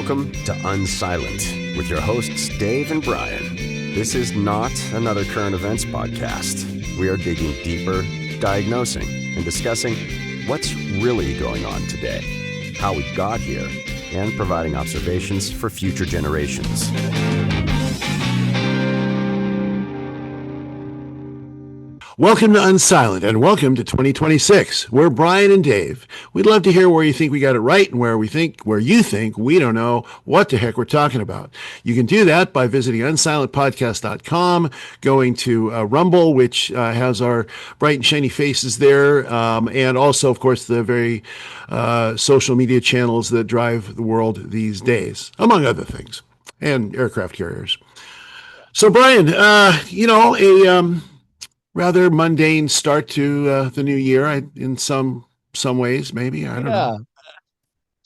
Welcome to Unsilent with your hosts Dave and Brian. This is not another current events podcast. We are digging deeper, diagnosing, and discussing what's really going on today, how we got here, and providing observations for future generations. Welcome to Unsilent and welcome to 2026. We're Brian and Dave. We'd love to hear where you think we got it right and where you think we don't know what the heck we're talking about. You can do that by visiting unsilentpodcast.com, going to Rumble, which has our bright and shiny faces there, and also, of course, the very social media channels that drive the world these days, among other things, and aircraft carriers. So, Brian, rather mundane start to the new year, in some ways, maybe. I don't know.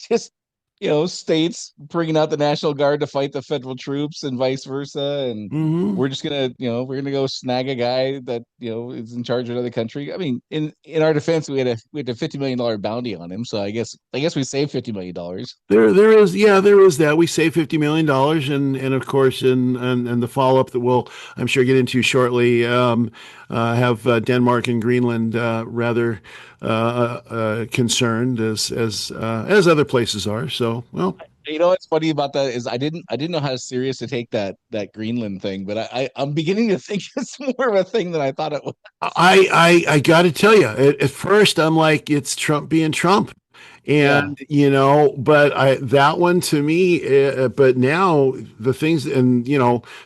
Just, states bringing out the National Guard to fight the federal troops and vice versa. And we're just going to, we're going to go snag a guy that, is in charge of another country. I mean, in our defense, we had a $50 million bounty on him. So I guess we saved $50 million. There is that. We saved $50 million. And of course, and the follow-up that I'm sure, get into shortly, have Denmark and Greenland rather concerned as other places are. So, well, what's funny about that is I didn't know how serious to take that Greenland thing, but I'm beginning to think it's more of a thing than I thought it was. I got to tell you, at first I'm like, it's Trump being Trump. And, but that one to me, but now the things and,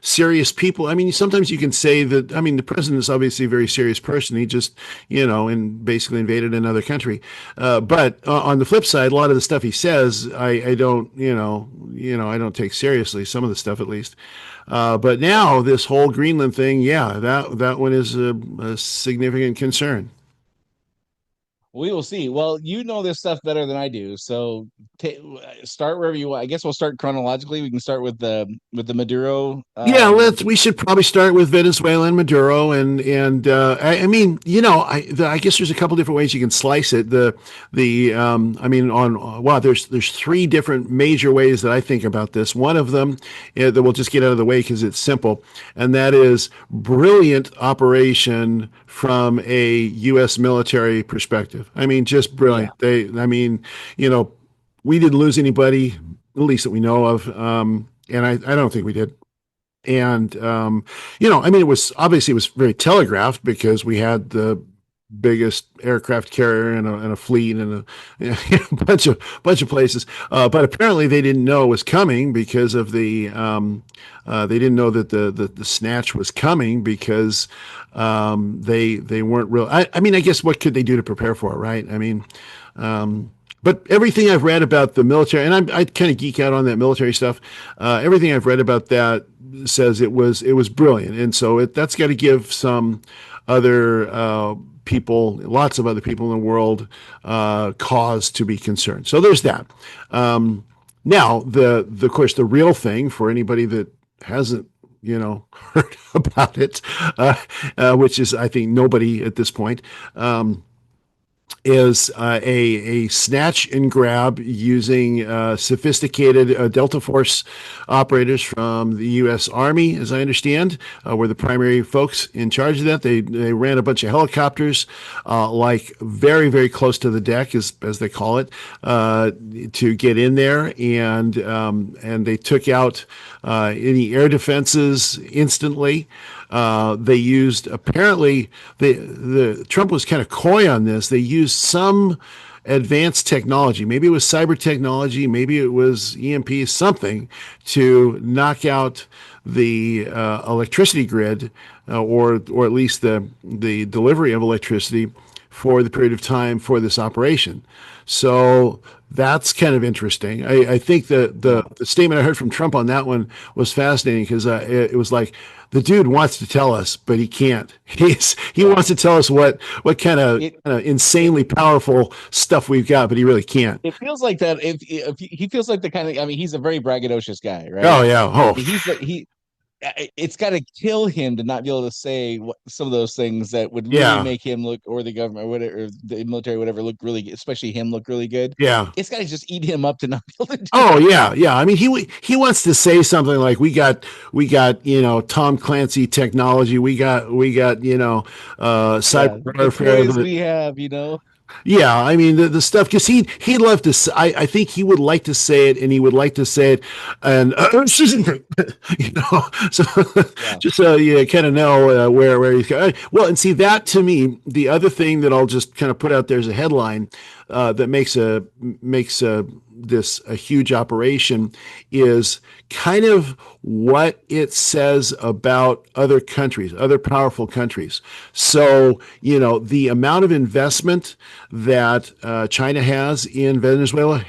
serious people, I mean, sometimes you can say that, the president is obviously a very serious person. He just, and basically invaded another country. But on the flip side, a lot of the stuff he says, I don't, I don't take seriously, some of the stuff at least. But now this whole Greenland thing, that one is a significant concern. We will see. Well, you know this stuff better than I do, so start wherever you want. I guess we'll start chronologically. We can start with the Maduro. We should probably start with Venezuela and Maduro, and I guess there's a couple different ways you can slice it. There's three different major ways that I think about this. One of them that we'll just get out of the way because it's simple, and that is brilliant operation from a U.S. military perspective. I mean, just brilliant. Yeah. We didn't lose anybody, at least that we know of. And I don't think we did. And, it was very telegraphed because we had the biggest aircraft carrier and a fleet and a bunch of places. But apparently they didn't know it was coming because of they didn't know that the snatch was coming because they weren't real. I guess what could they do to prepare for it, right? But everything I've read about the military, and I kind of geek out on that military stuff. Everything I've read about that says it was brilliant, and so that's got to give some other lots of other people in the world cause to be concerned. So there's that. Now, of course, the real thing for anybody that hasn't heard about it, which is, I think, nobody at this point, is a snatch and grab using sophisticated Delta Force operators from the U.S. Army, as I understand, were the primary folks in charge of that. They ran a bunch of helicopters, very, very close to the deck, as they call it, to get in there, and they took out any air defenses instantly. They used, apparently, the Trump was kind of coy on this. They used some advanced technology. Maybe it was cyber technology. Maybe it was EMP, something to knock out the electricity grid, or at least the delivery of electricity for the period of time for this operation. So that's kind of interesting. I think the statement I heard from Trump on that one was fascinating because it was like, the dude wants to tell us, but he can't. He wants to tell us what kind of insanely powerful stuff we've got, but he really can't. It feels like that. If he feels like the kind of, he's a very braggadocious guy, right? Oh yeah. Oh, it's got to kill him to not be able to say some of those things that would really Yeah. make him look, or the government, or whatever, or the military, whatever, look really, especially him, look really good. Yeah. It's got to just eat him up to not be able to do Oh it. yeah, yeah. I mean, he wants to say something like we got Tom Clancy technology. We got Yeah, cyber the warfare. toys we have. Yeah, I mean the stuff because he'd love to. I think he would like to say it, and he would like to say it, and so Yeah, just so you kind of know where he's going. Well, and see that to me, the other thing that I'll just kind of put out there as a headline that makes this a huge operation is kind of what it says about other countries, other powerful countries. So, the amount of investment that China has in Venezuela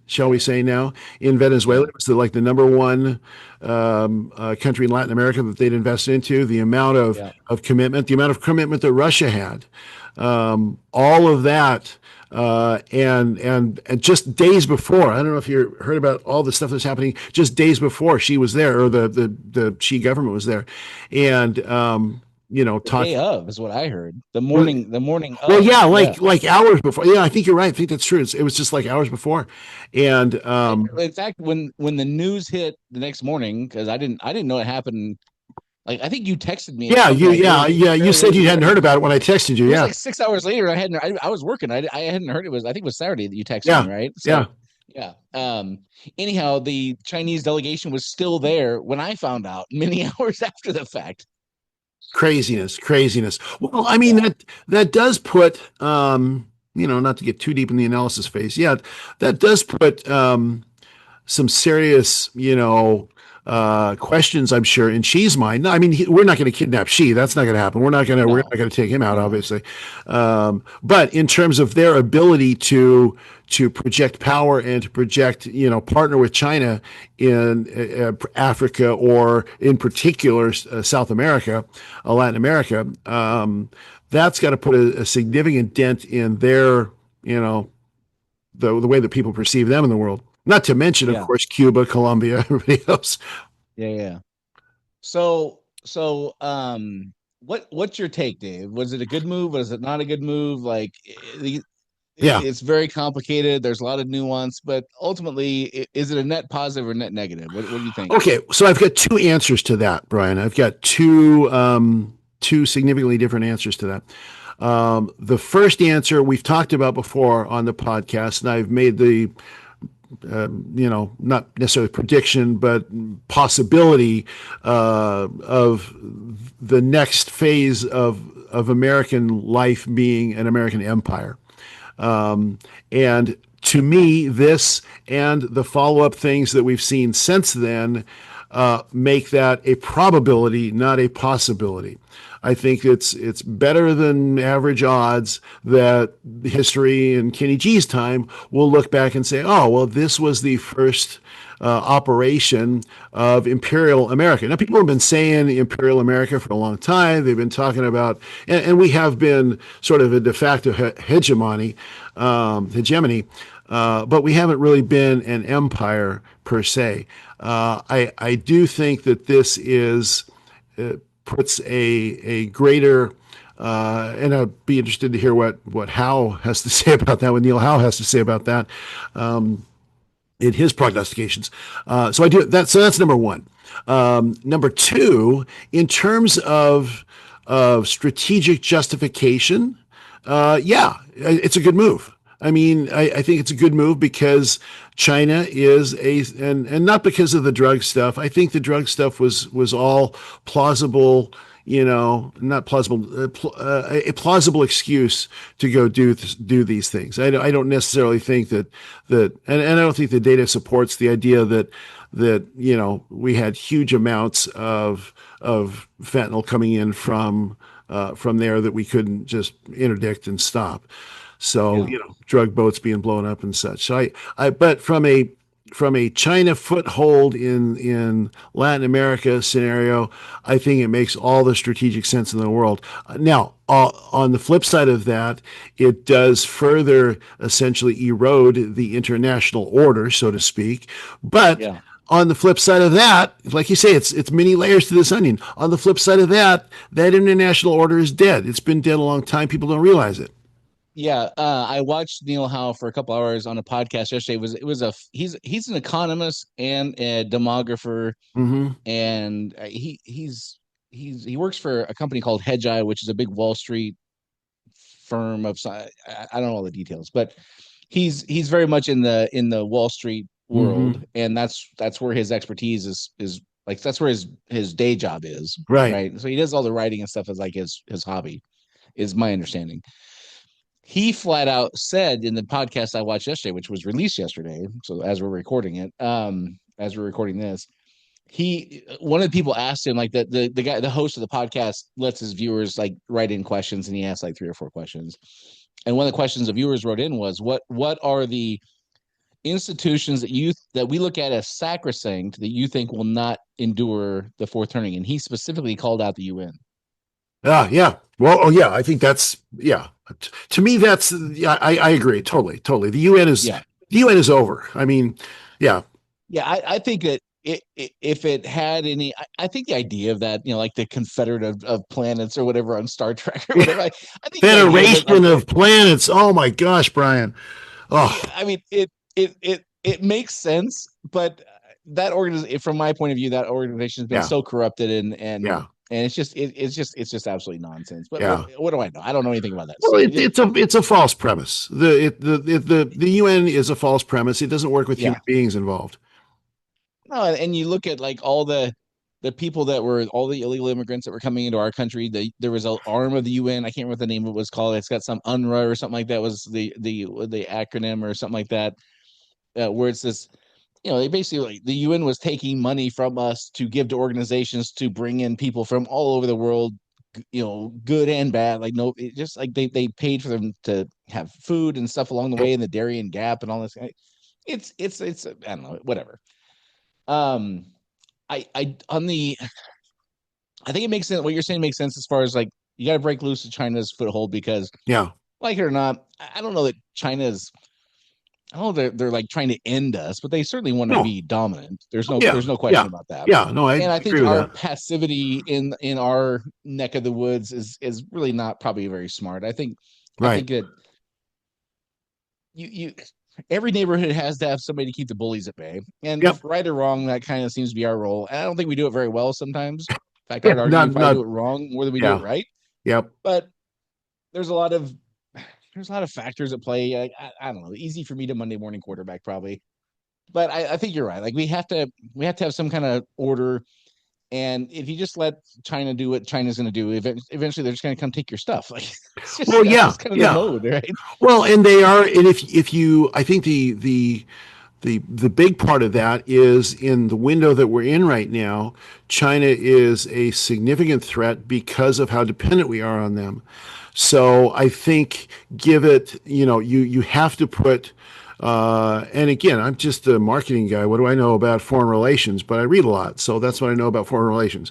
shall we say now, in Venezuela, yeah, it was like the number one country in Latin America that they'd invested into, the amount yeah. of commitment, the amount of commitment that Russia had, all of that. And just days before, I don't know if you heard about all the stuff that's happening. Just days before she was there, or the Xi government was there, and The talk. day of is what I heard. The Well, morning, the morning well, of. yeah, Yeah. like hours before. Yeah, I think you're right. I think that's true. It was just like hours before, and In fact, when the news hit the next morning, because I didn't know it happened. Like, I think you texted me at yeah, some point. It was you fairly said late in you the hadn't heard morning. about it when I texted you. It was Yeah, like 6 hours later. I was working. I hadn't heard it was. I think it was Saturday that you texted me, yeah, right? yeah. So yeah. Anyhow, the Chinese delegation was still there when I found out many hours after the fact. Craziness. Well, I mean Yeah. that does put not to get too deep in the analysis phase. Yeah, that does put some serious, questions, I'm sure, in Xi's mind. No, I mean, we're not going to kidnap Xi. That's not going to happen. We're No. not going to take him out, No. obviously. But in terms of their ability to project power and to project, partner with China in Africa, or in particular South America, Latin America, that's got to put a significant dent in their, the way that people perceive them in the world. Not to mention, of Yeah. course, Cuba, Colombia, everybody else. Yeah. Yeah. So, what's your take, Dave? Was it a good move? Was it not a good move? Like, Yeah. it's very complicated. There's a lot of nuance, but ultimately, is it a net positive or net negative? What do you think? Okay. So I've got two answers to that, Brian. I've got two significantly different answers to that. The first answer we've talked about before on the podcast, and I've made the not necessarily prediction, but possibility of the next phase of American life being an American empire. And to me, this and the follow-up things that we've seen since then make that a probability, not a possibility. I think it's better than average odds that history in Kenny G's time will look back and say, oh, well, this was the first operation of Imperial America. Now, people have been saying Imperial America for a long time. They've been talking about, and we have been sort of a de facto hegemony, but we haven't really been an empire per se. I do think that this puts a greater, and I'd be interested to hear what Howe has to say about that, what Neil Howe has to say about that in his prognostications. So I do that. So that's number one. Number two, in terms of strategic justification, yeah, it's a good move. I mean, I think it's a good move because China is and not because of the drug stuff. I think the drug stuff was all plausible, not plausible, a plausible excuse to go do these things. I don't necessarily think that, and I don't think the data supports the idea that we had huge amounts of fentanyl coming in from there that we couldn't just interdict and stop. So, Yeah. drug boats being blown up and such. So but from a China foothold in Latin America scenario, I think it makes all the strategic sense in the world. Now, on the flip side of that, it does further essentially erode the international order, so to speak. But Yeah. On the flip side of that, like you say, it's many layers to this onion. On the flip side of that, that international order is dead. It's been dead a long time. People don't realize it. Yeah, I watched Neil Howe for a couple hours on a podcast yesterday. He's an economist and a demographer, Mm-hmm. and he works for a company called Hedgeye, which is a big Wall Street firm of I don't know all the details, but he's very much in the Wall Street Mm-hmm. world, and that's where his expertise is like that's where his day job is, Right. right? So he does all the writing and stuff as like his hobby, is my understanding. He flat out said in the podcast I watched yesterday, which was released yesterday, so as we're recording it, as we're recording this, he one of the people asked him like the guy, the host of the podcast, lets his viewers like write in questions, and he asked like 3 or 4 questions, and one of the questions the viewers wrote in was what are the institutions that we look at as sacrosanct that you think will not endure the fourth turning, and he specifically called out the UN. Yeah. Well, oh yeah, I think that's yeah. To me, that's yeah. I agree totally. Yeah, The UN is over. I mean, yeah, yeah. I think that if it had any, I think the idea of that, like the Confederate of planets or whatever on Star Trek or yeah. whatever, I think the idea of it, like, Federation of planets. Oh my gosh, Brian. Oh yeah, I mean, it makes sense, but that organization, from my point of view, that organization has been yeah, so corrupted, and yeah, it's just absolutely nonsense. But yeah. what do I know? I don't know anything about that Well, stuff. it's a false premise. The UN is a false premise. It doesn't work with Yeah. human beings involved. No, and you look at like all the people that were all the illegal immigrants that were coming into our country. There was an arm of the UN. I can't remember what the name of it was called. It's got some UNRWA or something like that was the acronym or something like that, where it's this. They basically, like, the UN was taking money from us to give to organizations to bring in people from all over the world, good and bad. Like, no, it just like they paid for them to have food and stuff along the way in the Darien Gap and all this. It's I don't know, whatever. Um, I on the I think it makes sense. What you're saying makes sense as far as like you got to break loose of China's foothold because, Yeah. like it or not, I don't know that China's. I don't know they're like trying to end us, but they certainly want to No. be dominant. There's Oh, no yeah. there's no question Yeah. about that. Yeah. No, I And I agree think with our that. passivity in our neck of the woods is really not probably very smart. I think Right. that you every neighborhood has to have somebody to keep the bullies at bay. And Yep. right or wrong, that kind of seems to be our role. And I don't think we do it very well sometimes. In fact, Yeah. I'd argue we Not probably do not. it wrong more than we do it Yeah. right. Yep. But there's a lot of factors at play. I don't know. Easy for me to Monday morning quarterback probably, but I think you're right. Like we have to have some kind of order. And if you just let China do what China's going to do, eventually they're just going to come take your stuff. Like Well, that's yeah. just kind of the Yeah. mode, right? Well, and they are, and if you, I think the big part of that is in the window that we're in right now. China is a significant threat because of how dependent we are on them. So I think give it, you have to put. And again, I'm just a marketing guy. What do I know about foreign relations? But I read a lot, so that's what I know about foreign relations.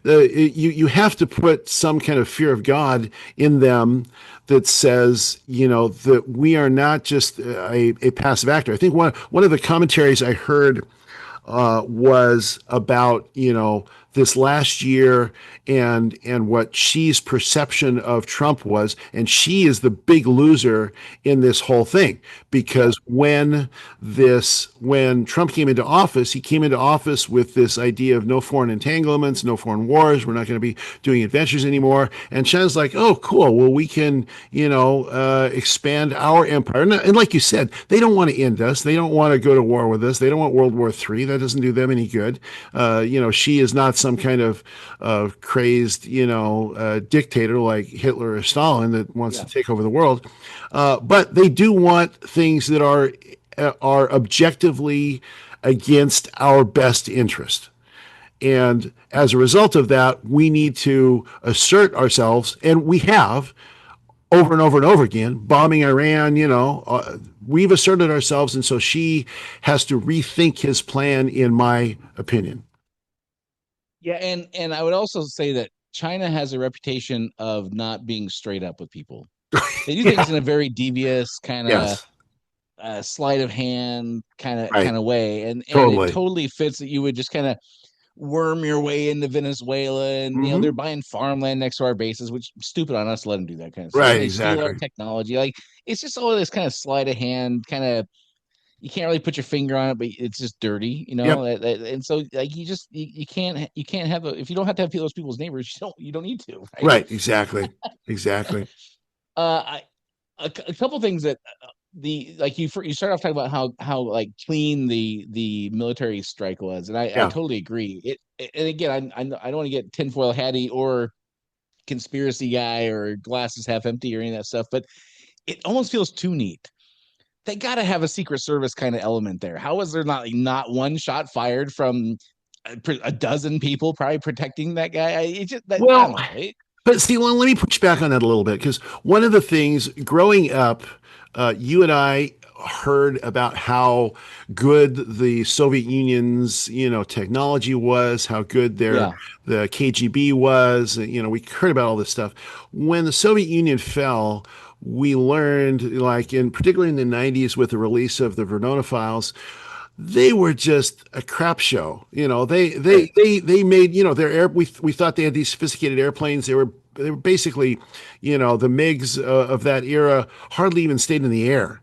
You have to put some kind of fear of God in them that says, that we are not just a passive actor. I think one of the commentaries I heard was about this last year and what Xi's perception of Trump was, and Xi is the big loser in this whole thing Yeah, because when Trump came into office, he came into office with this idea of no foreign entanglements, no foreign wars. We're not going to be doing adventures anymore. And China's like, oh, cool. Well, we can expand our empire. And like you said, they don't want to end us. They don't want to go to war with us. They don't want World War III. That doesn't do them any good. She is not some kind of crazed, dictator like Hitler or Stalin that wants to yeah, take over the world. But they do want things that are objectively against our best interest. And as a result of that, we need to assert ourselves, and we have over and over and over again, bombing Iran, we've asserted ourselves. And so Xi has to rethink his plan, in my opinion. yeah. And I would also say that China has a reputation of not being straight up with people. They do Yeah. things in a very devious kind of Yes. sleight of hand Right. kind of way, and it Totally. totally fits that you would just kind of worm your way into Venezuela, and they're Hmm. buying farmland next to our bases, which is stupid on us to let them do that kind of stuff, Right. and they steal our Exactly. technology. Like it's just all this kind of sleight of hand kind of, you can't really put your finger on it, but it's just dirty, Yep. and so like you can't have if you don't have to have those people's neighbors, you don't need to, right? Right. Exactly. Exactly. I a couple things that the like you start off talking about how like clean the military strike was, and I Yeah. totally agree. And again, I don't want to get tinfoil hatty or conspiracy guy or glasses half empty or any of that stuff, but it almost feels too neat. They got to have a Secret Service kind of element there. How is there not one shot fired from a dozen people probably protecting that guy? I don't Well, know. but see, well, let me push back on that a little bit because one of the things growing up, you and I heard about how good the Soviet Union's, technology was, how good Yeah, the KGB was. We heard about all this stuff. When the Soviet Union fell, we learned, like particularly in the 90s with the release of the Verdona files, they were just a crap show. right. They made, their air. We thought they had these sophisticated airplanes. They were basically, the MiGs of that era hardly even stayed in the air.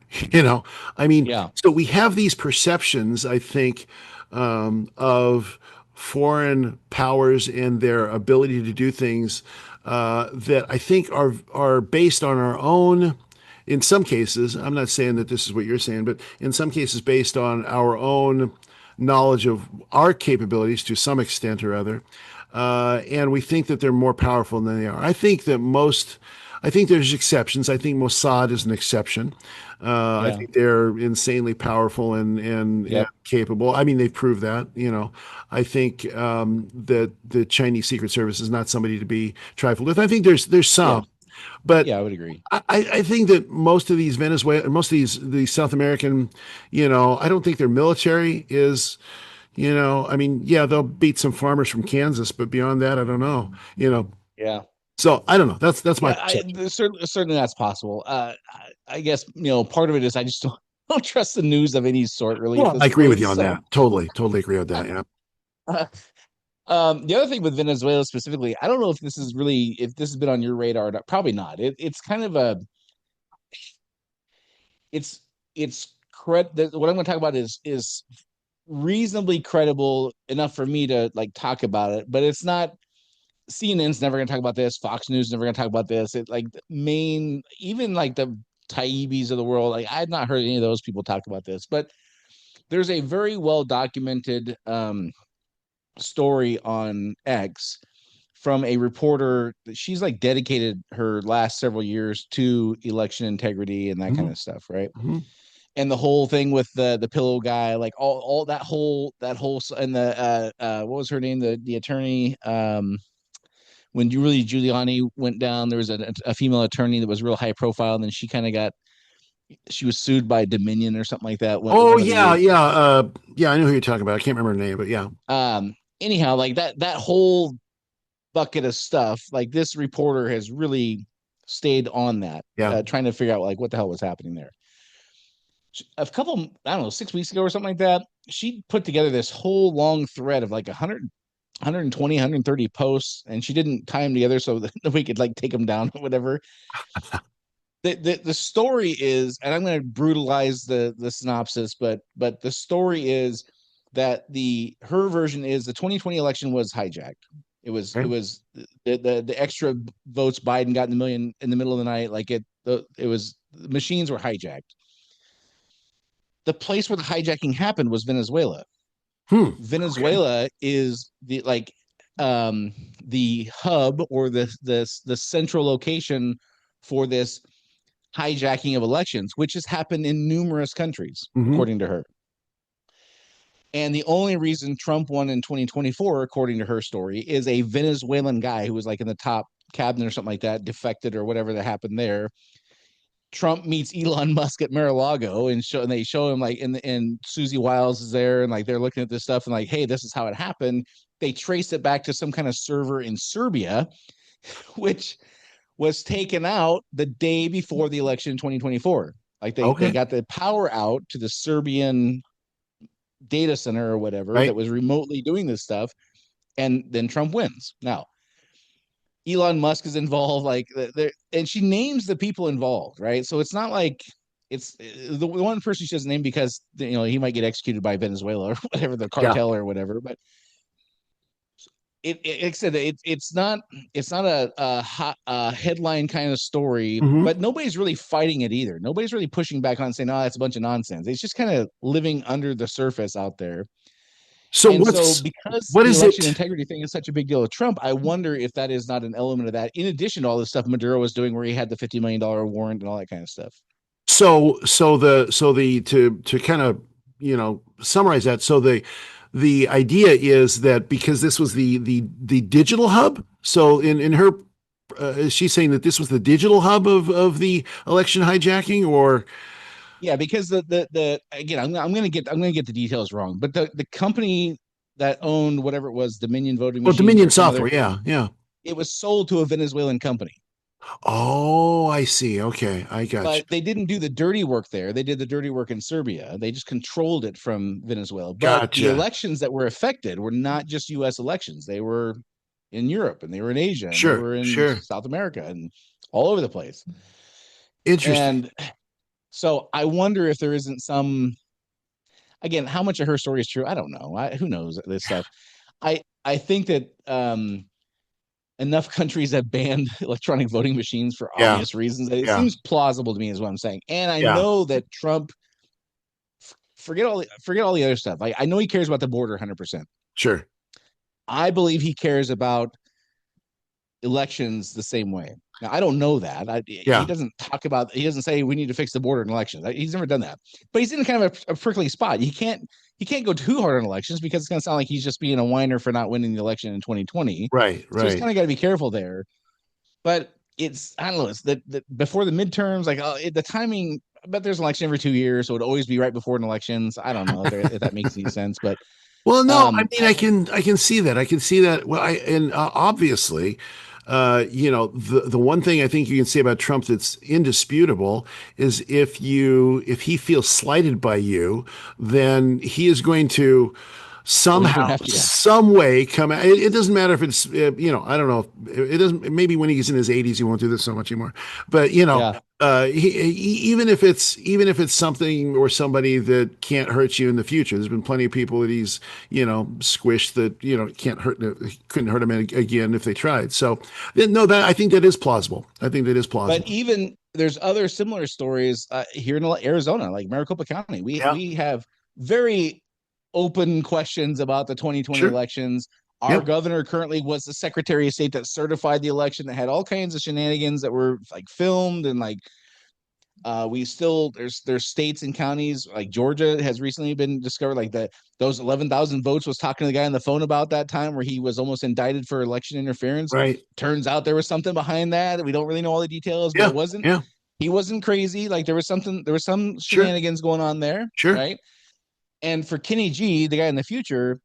I mean, Yeah, so we have these perceptions, I think, of foreign powers and their ability to do things that I think are based on our own, in some cases. I'm not saying that this is what you're saying, but in some cases based on our own knowledge of our capabilities to some extent or other. And we think that they're more powerful than they are. I think there's exceptions. I think Mossad is an exception. I yeah, think they're insanely powerful and yep, capable. I mean, they've proved that. I think that the Chinese Secret Service is not somebody to be trifled with. I think there's yeah, some, but yeah. I would agree. I think that most of these South American, I don't think their military is, I mean, yeah, they'll beat some farmers from Kansas, but beyond that, I don't know. Yeah. So I don't know. That's my Yeah, perception. certainly that's possible. I guess part of it is I just don't trust the news of any sort really at Well, this I agree with point. you on So, that. Totally, totally agree with that. Yeah. uh, the other thing with Venezuela specifically, I don't know if this has been on your radar or not. Probably not. It's kind of it's what I'm going to talk about is reasonably credible enough for me to like talk about it, but it's not. CNN's never going to talk about this. Fox News is never going to talk about this. It like even like the Taibis of the world. Like I've not heard any of those people talk about this, but there's a very well documented story on X from a reporter. She's like dedicated her last several years to election integrity and that kind Hmm. of stuff, right? Hmm. And the whole thing with the pillow guy, like all that whole and the what was her name, the attorney, when Rudy Giuliani went down, there was a female attorney that was real high profile, and then she was sued by Dominion or something like that. Oh One of yeah, the yeah, yeah. I know who you're talking about. I can't remember her name, but yeah, anyhow, like that whole bucket of stuff, like this reporter has really stayed on that, yeah. trying to figure out like what the hell was happening there. A couple, I don't know, 6 weeks ago or something like that, she put together this whole long thread of like 120, 130 posts, and she didn't tie them together so that we could like take them down or whatever. The story is, and I'm going to brutalize the synopsis, but the story is that her version is the 2020 election was hijacked. It Okay. was the extra votes Biden got in the middle of the night. Like it was, the machines were hijacked. The place where the hijacking happened was Venezuela. Okay. Venezuela is um the hub or the central location for this hijacking of elections, which has happened in numerous countries, Hmm. according to her. And the only reason Trump won in 2024, according to her story, is a Venezuelan guy who was like in the top cabinet or something like that, defected or whatever that happened there. Trump meets Elon Musk at Mar-a-Lago and they show him like and Susie Wiles is there and like they're looking at this stuff and like, hey, this is how it happened. They trace it back to some kind of server in Serbia, which was taken out the day before the election in 2024. Like they Okay. got the power out to the Serbian data center or whatever that Right. was remotely doing this stuff, and then Trump wins. Now, Elon Musk is involved, like there, and she names the people involved, right? So it's not like it's the one person she doesn't name because he might get executed by Venezuela or whatever, the Yeah. cartel or whatever. But like I said, it's not a hot headline kind of story, Hmm. but nobody's really fighting it either. Nobody's really pushing back on saying, "Oh, that's a bunch of nonsense." It's just kind of living under the surface out there. So And so, because what the is election it? integrity thing is such a big deal with Trump, I wonder if that is not an element of that, in addition to all the stuff Maduro was doing, where he had the $50 million warrant and all that kind of stuff. So the to kind of summarize that. So the idea is that because this was the digital hub. So in her, is she saying that this was the digital hub of the election hijacking, or Yeah, because the again, I'm gonna get the details wrong, but the company that owned whatever it was, Dominion Voting well, Machines Dominion or some other, software? Yeah, yeah. it was sold to a Venezuelan company. Oh, I see. Okay, I got you. But they didn't do the dirty work there. They did the dirty work in Serbia. They just controlled it from Venezuela. But the Gotcha. elections that were affected were not just US elections. They were in Europe and they were in Asia and they Sure, were in sure. South America and all over the place. Interesting. And so I wonder if there isn't some, again, how much of her story is true? I don't know. Who knows this stuff? I think that enough countries have banned electronic voting machines for Yeah, obvious reasons. It yeah, seems plausible to me, is what I'm saying. And I yeah. know that Trump, forget all the other stuff. I know he cares about the border 100%. Sure. I believe he cares about elections the same way. Now, I don't know that. He Yeah, doesn't talk about. He doesn't say we need to fix the border in elections. He's never done that. But he's in kind of a prickly spot. He can't go too hard on elections because it's going to sound like he's just being a whiner for not winning the election in 2020. right, So he's right. kind of got to be careful there. But I don't know. It's that before the midterms, like the timing. I bet there's an election every 2 years, so it'd always be right before an elections. I don't know if that makes any sense, but Well, no, I mean, I I can see that. I can see that. Well, obviously, the one thing I think you can say about Trump that's indisputable is if he feels slighted by you, then he is going to well, he's somehow, gonna have to. Yeah, some way come out. It doesn't matter if it's, I don't know. It doesn't, maybe when he gets in his 80s, he won't do this so much anymore. But, yeah. even if it's something or somebody that can't hurt you in the future, there's been plenty of people that he's, squished that, couldn't hurt him again if they tried. So, no, that I think that is plausible. I think that is But plausible. even there's other similar stories here in Arizona, like Maricopa County. We Yeah. we have very open questions about the 2020 Sure. elections. Our Yeah. governor currently was the Secretary of State that certified the election, that had all kinds of shenanigans that were like filmed, and like we still there's states and counties like Georgia has recently been discovered, like that those 11,000 votes was talking to the guy on the phone about that time where he was almost indicted for election interference. Right. Turns out there was something behind that. We don't really know all the details, but Yeah. it wasn't Yeah. he wasn't crazy. Like there was some Sure. shenanigans going on there, Sure. right? And for Kenny G, the guy in the future,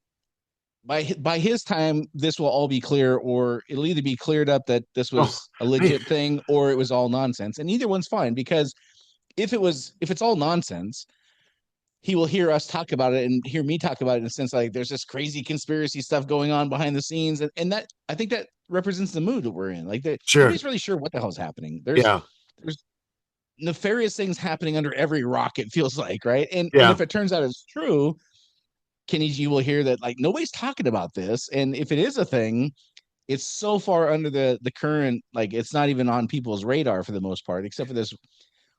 by his time, this will all be clear, or it'll either be cleared up that this Oh, was a man. legit thing or it was all nonsense. And either one's fine, because if it's all nonsense, he will hear us talk about it and hear me talk about it in a sense like there's this crazy conspiracy stuff going on behind the scenes, and that I think that represents the mood that we're in. Like that Sure. nobody's really sure what the hell's happening. Yeah. There's nefarious things happening under every rock, it feels like, right? And Yeah. if it turns out it's true, Kenny G will hear that like nobody's talking about this, and if it is a thing, it's so far under the current, like it's not even on people's radar for the most part, except for this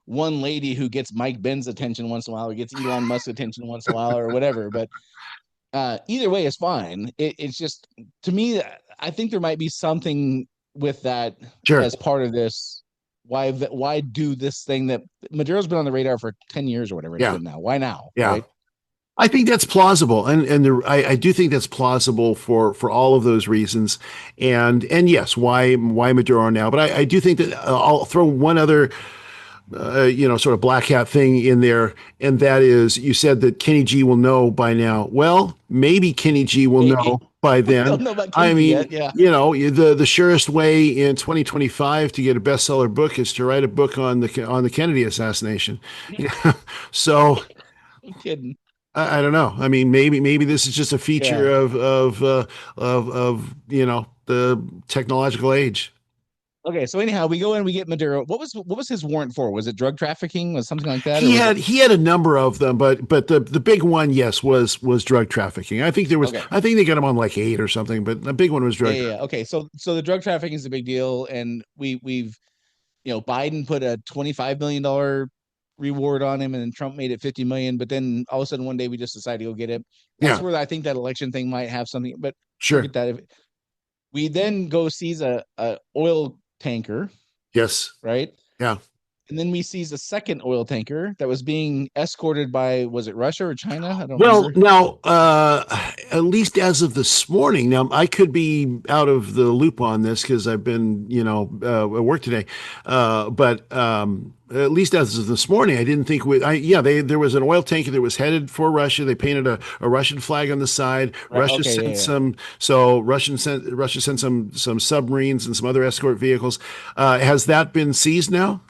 one lady who gets Mike Ben's attention once in a while, or gets Elon Musk's attention once in a while, or whatever. But either way is fine. It's just, to me, I think there might be something with that Sure. as part of this. Why do this thing that Maduro's been on the radar for 10 years or whatever it's Yeah. been now? Why now? Yeah. Right? I think that's plausible, and I do think that's plausible for all of those reasons, and yes, why Maduro now? But I do think that I'll throw one other sort of black hat thing in there, and that is you said that Kenny G will know by now. Well, maybe Kenny G will know Maybe by we don't then. know about I Kenny mean, yet. Yeah, the surest way in 2025 to get a bestseller book is to write a book on the Kennedy assassination. So I'm kidding. I don't know. I mean, maybe this is just a Yeah. feature of the technological age. Okay, so anyhow, we go in, we get Maduro. What was his warrant for? Was it drug trafficking? Was something like that, or He was it? had he had a number of them, but the big one, yes, was drug trafficking. Okay, I think they got him on like eight or something, but the big one was yeah, drug yeah, trafficking. yeah. Okay, so the drug trafficking is a big deal, and we've Biden put a $25 million reward on him, and then Trump made it 50 million. But then all of a sudden one day we just decided to go get him. That's Yeah, where I think that election thing might have something, but sure. forget that. If we then go seize a oil tanker, Yes. right? Yeah. And then we seize a second oil tanker that was being escorted by, was it Russia or China? I don't Well, remember. now, at least as of this morning, now I could be out of the loop on this because I've been, at work today. But at least as of this morning, I didn't think there was an oil tanker that was headed for Russia. They painted a Russian flag on the side. Right. Okay. Yeah. Yeah. Russia sent some submarines and some other escort vehicles. Has that been seized now?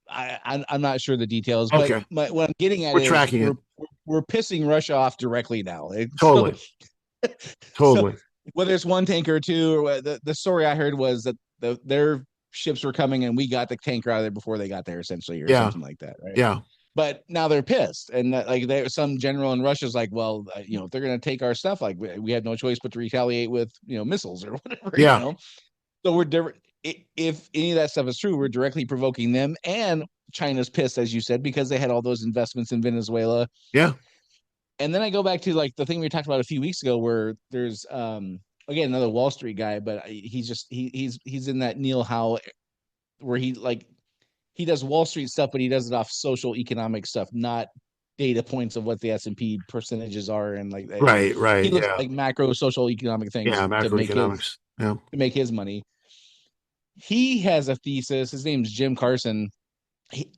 I'm not sure the details, but Okay, what I'm getting at we're is tracking it. we're pissing Russia off directly now. So Totally, so totally. whether it's one tanker or two, or the story I heard was that their ships were coming and we got the tanker out of there before they got there, essentially, or Yeah, something like that, right? yeah, But now they're pissed, and like there's some general in Russia's like, well, if they're going to take our stuff, like we had no choice but to retaliate with missiles or whatever, yeah, So we're different. If any of that stuff is true, we're directly provoking them, and China's pissed, as you said, because they had all those investments in Venezuela. yeah. And then I go back to like the thing we talked about a few weeks ago, where there's again another Wall Street guy, but he's in that Neil Howe where he does Wall Street stuff, but he does it off social economic stuff, not data points of what the S&P percentages are, and like Right, he right. looks Yeah. like macro social economic things Yeah. Macroeconomics. Yeah. to make his money. He has a thesis. His name's Jim Carson.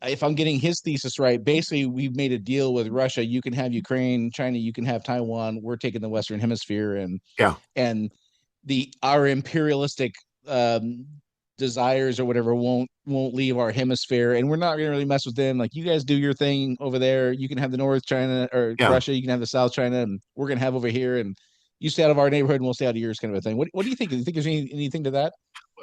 If I'm getting his thesis right, basically we've made a deal with Russia. You can have Ukraine, China, you can have Taiwan. We're taking the Western Hemisphere, Yeah. and our imperialistic desires or whatever won't leave our hemisphere, and we're not gonna really mess with them. Like, you guys do your thing over there. You can have the North China or Yeah. Russia. You can have the South China, and we're gonna have over here. And you stay out of our neighborhood, and we'll stay out of yours, kind of a thing. What do you think? Do you think there's anything to that?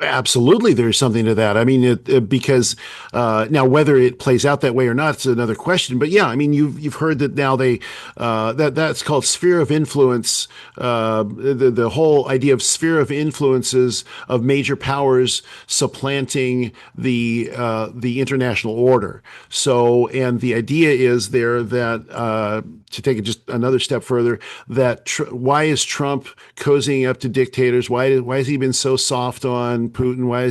Absolutely, there's something to that. I mean, because now whether it plays out that way or not, it's another question. But yeah, I mean, you've heard that now that's called sphere of influence. The whole idea of sphere of influences of major powers supplanting the international order. So, and the idea is there that to take it just another step further, that why is Trump cozying up to dictators? Why has he been so soft on Putin? Why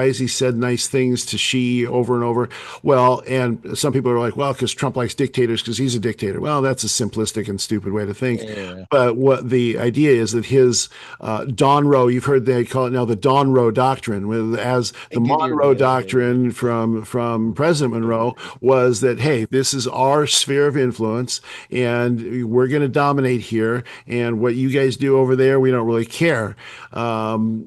has he said nice things to Xi over and over? Well, and some people are like, well, because Trump likes dictators because he's a dictator. Well, that's a simplistic and stupid way to think. Yeah, But what the idea is that his Donroe, you've heard they call it now the Donroe Doctrine, as I the did hear Monroe about that. Yeah, Doctrine from President Monroe was that, hey, this is our sphere of influence, and we're going to dominate here, and what you guys do over there, we don't really care.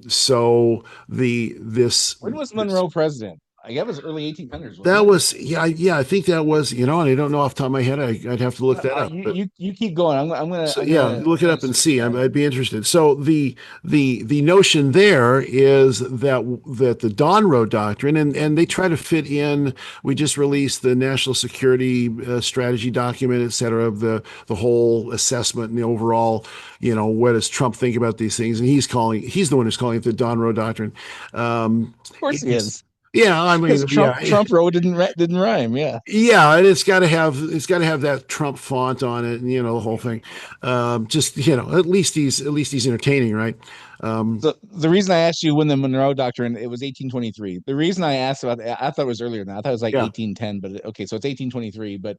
So the this when was this Monroe president? I guess it was early 1800s, wasn't that it? was yeah, I think that was, and I don't know off the top of my head. I'd have to look that up. You, But you keep going. so yeah, look I'm it gonna up and search see. that. I'd be interested. So the notion there is that the Donroe Doctrine, and they try to fit in. We just released the national security strategy document, et cetera, of the whole assessment and the overall. What does Trump think about these things? And he's the one who's calling it the Donroe Doctrine. Of course he It's, is, yeah, I because mean, yeah. Trump road didn't rhyme. Yeah. Yeah, and it's got to have that Trump font on it, and the whole thing. Just at least he's entertaining, right? So the reason I asked you when the Monroe Doctrine, it was 1823. The reason I asked about that, I thought it was earlier than that. I thought it was like Yeah, 1810, but okay, so it's 1823. But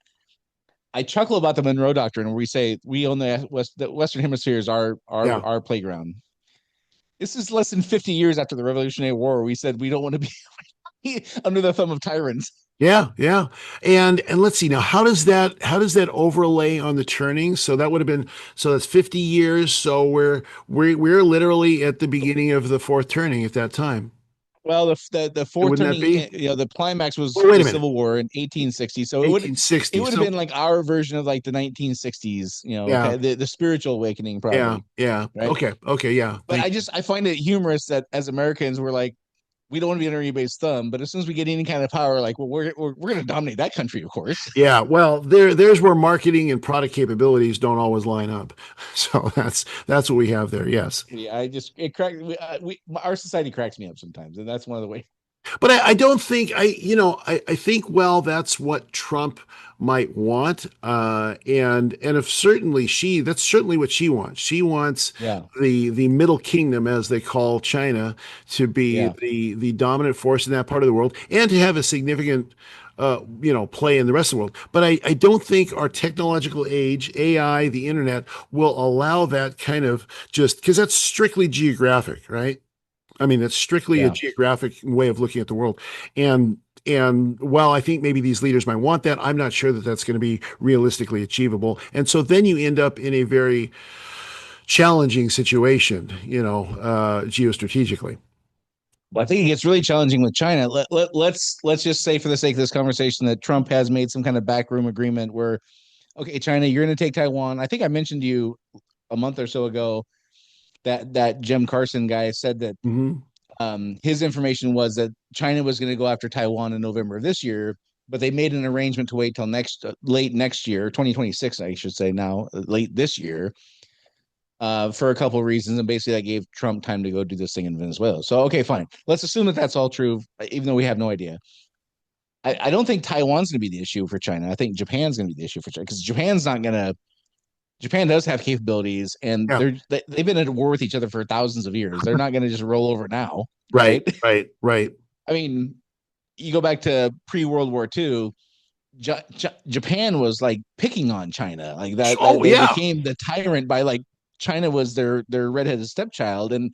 I chuckle about the Monroe Doctrine, where we say we own the Western Hemisphere is yeah, our playground. This is less than 50 years after the Revolutionary War. We said we don't want to be. under the thumb of tyrants. Yeah, yeah. And let's see now, how does that overlay on the turning? So that would have been, so that's 50 years. So we're literally at the beginning of the fourth turning at that time. Well, the fourth Wouldn't that turning, be? the climax was Oh, wait a the minute. Civil War in 1860. So it 1860. would have So been like our version of like the 1960s. yeah, Okay, the spiritual awakening, yeah, probably, yeah. right? Okay, okay, yeah. But Thank you. I find it humorous that as Americans we're like, we don't want to be under anybody's thumb, but as soon as we get any kind of power, like, well, we're going to dominate that country, of course. Yeah, well, there's where marketing and product capabilities don't always line up. So that's what we have there. Yes. Yeah, I just it cracked. Our society cracks me up sometimes, and that's one of the ways. But I don't think I think, well, that's what Trump might want, and if certainly that's certainly what she wants. She wants Yeah, the Middle Kingdom, as they call China, to be yeah, the dominant force in that part of the world, and to have a significant play in the rest of the world. But I don't think our technological age, AI, the internet, will allow that kind of, just because that's strictly geographic, right? I mean, it's strictly a yeah. geographic way of looking at the world. And while I think maybe these leaders might want that, I'm not sure that that's going to be realistically achievable. And so then you end up in a very challenging situation, geostrategically. Well, I think it gets really challenging with China. Let's just say, for the sake of this conversation, that Trump has made some kind of backroom agreement where, okay, China, you're going to take Taiwan. I think I mentioned to you a month or so ago that Jim Carson guy said that Hmm. his information was that China was going to go after Taiwan in November of this year, but they made an arrangement to wait till late next year, 2026, I should say now, late this year, for a couple of reasons, and basically that gave Trump time to go do this thing in Venezuela. So okay, fine. Let's assume that that's all true, even though we have no idea. I don't think Taiwan's going to be the issue for China. I think Japan's going to be the issue for China, because Japan's not going to. Japan does have capabilities, and Yeah. they've been at war with each other for thousands of years. They're not going to just roll over now, Right. right? Right. Right. I mean, you go back to pre-World War II, Japan was like picking on China, like that Oh they yeah. became the tyrant by like China was their redheaded stepchild, and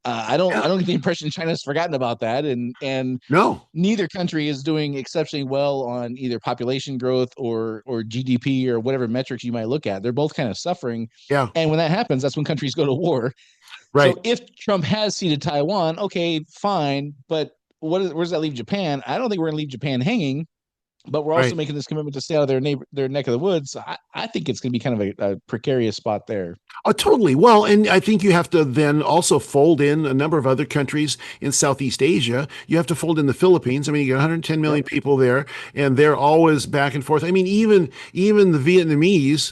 I Yeah. don't get the impression China's forgotten about that, and No. neither country is doing exceptionally well on either population growth or GDP or whatever metrics you might look at. They're both kind of suffering, Yeah. and when that happens, that's when countries go to war. Right. So if Trump has ceded Taiwan, okay, fine, but where does that leave Japan? I don't think we're going to leave Japan hanging, but we're also Right. making this commitment to stay out of their neck of the woods. So I think it's going to be kind of a precarious spot there. Oh, totally. Well, and I think you have to then also fold in a number of other countries in Southeast Asia. You have to fold in the Philippines. I mean, you got 110 million Yep. people there, and they're always back and forth. I mean, even the Vietnamese,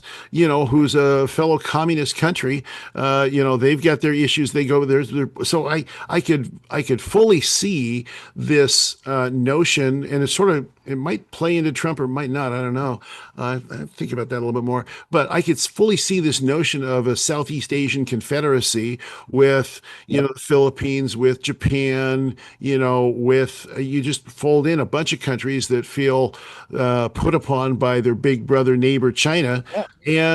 who's a fellow communist country, they've got their issues. They go there. So I could fully see this notion, and it might play into Trump or it might not. I don't know. I think about that a little bit more, but I could fully see this notion of a Southeast Asian confederacy with, Yep. the Philippines, with Japan, with you just fold in a bunch of countries that feel put upon by their big brother neighbor China, Yeah.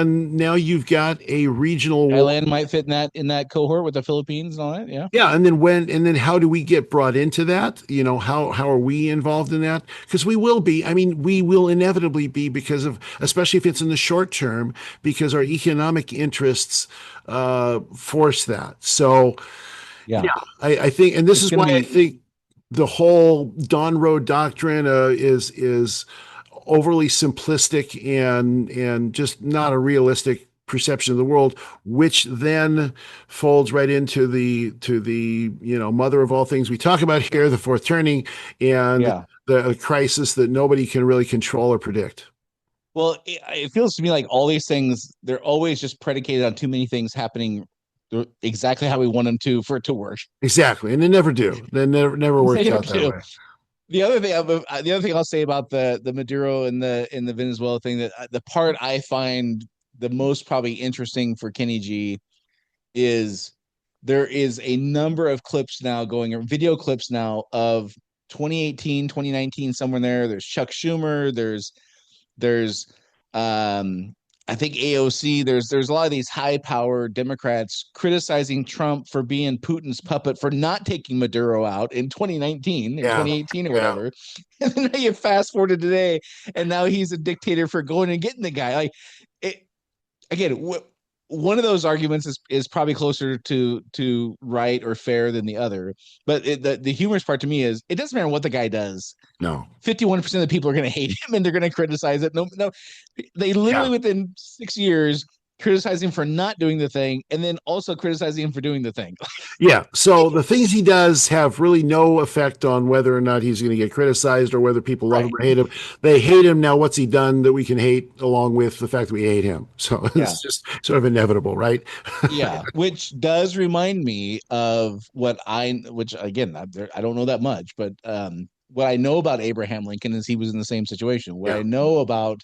and now you've got a regional war. Thailand might fit in that cohort with the Philippines and all that. Yeah. Yeah, and then how do we get brought into that? How are we involved in that? Because we will be. I mean, we will inevitably be, because of, especially if it's in the short term, because our economic interests force that. So Yeah. yeah, I think, and this It's is going to why I be. think the whole Don Road doctrine is overly simplistic and just not a realistic perception of the world, which then folds right into the mother of all things we talk about here, the fourth turning, and Yeah. the crisis that nobody can really control or predict. Well, it feels to me like all these things, they're always just predicated on too many things happening exactly how we want them to for it to work. Exactly, and they never do. They never They works never out that do. way. The other thing I'll say about the Maduro and the Venezuela thing, that the part I find the most probably interesting for Kenny G is there is a number of clips now going, or video clips now, of 2018, 2019, somewhere in there. There's Chuck Schumer. There's um I think AOC, there's a lot of these high power Democrats criticizing Trump for being Putin's puppet for not taking Maduro out in 2019 or Yeah. 2018 or Yeah. whatever. And then you fast forward to today, and now he's a dictator for going and getting the guy. Like it again, one of those arguments is probably closer to right or fair than the other. But the humorous part to me is it doesn't matter what the guy does. No. 51% of the people are going to hate him and they're going to criticize it. No, they literally Yeah. within 6 years criticize him for not doing the thing and then also criticizing him for doing the thing. Yeah. So the things he does have really no effect on whether or not he's going to get criticized or whether people love him or hate him. They hate him. Now, what's he done that we can hate along with the fact that we hate him? So it's just sort of inevitable, right? Yeah. Which does remind me of which again, I don't know that much, but what I know about Abraham Lincoln is he was in the same situation. What I know about